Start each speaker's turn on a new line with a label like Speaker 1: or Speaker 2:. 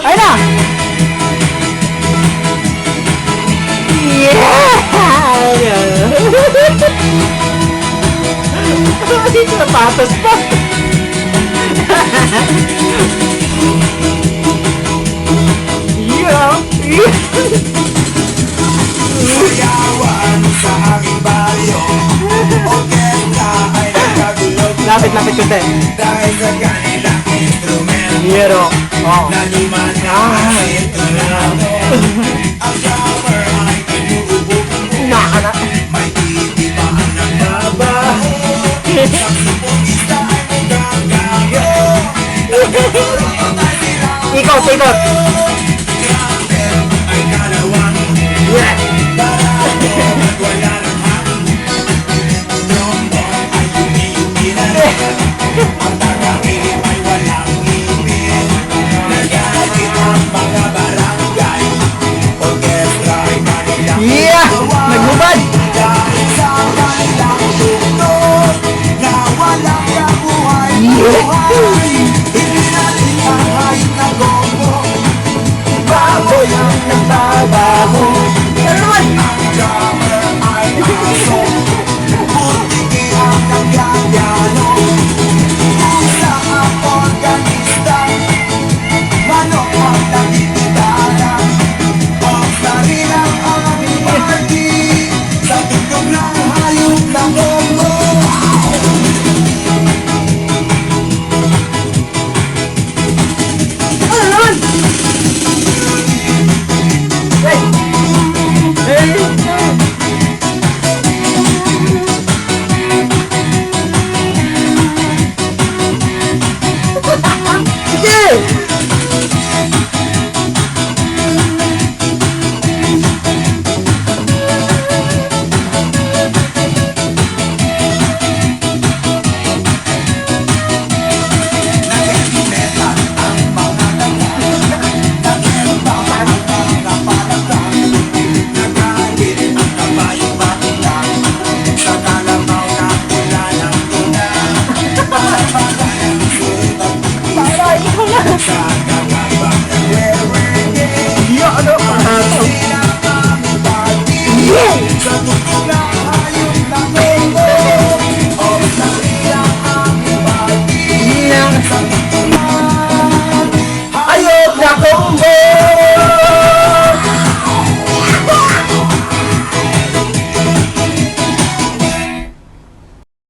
Speaker 1: Ayun na! Yeah! Dito na patos pa! Yeah!
Speaker 2: Sayawan sa aking baryo. Orkestra ay nagkagulog.
Speaker 1: Lapit konti.
Speaker 2: Dahil sa kanilang instrumento
Speaker 1: Hero. Oh.
Speaker 2: na di man nakasit na namin. Ang drummer ay inuubog.
Speaker 1: Nakana.
Speaker 2: May titi pa ang nagbabaho. Saxophonista ay mukhang gago. Nagkakaroon ay silang
Speaker 1: Ikot.
Speaker 2: trumpet ay kalawang.
Speaker 1: Yeah!
Speaker 2: Barato at wala ng hangin. Trombone ay humihindi na rin. Ang tagahilip ay walang ngipin. Nagalit ang mga barangay. Orkestra ay kanilang
Speaker 1: Yeah!
Speaker 2: gawa.
Speaker 1: Naghubad!
Speaker 2: Dahil sa kanilang tugtog na walang kabuhay. Hindi natin ang hayop na gongo. Baboy ang nagbabaho. Ang drummer ay aso.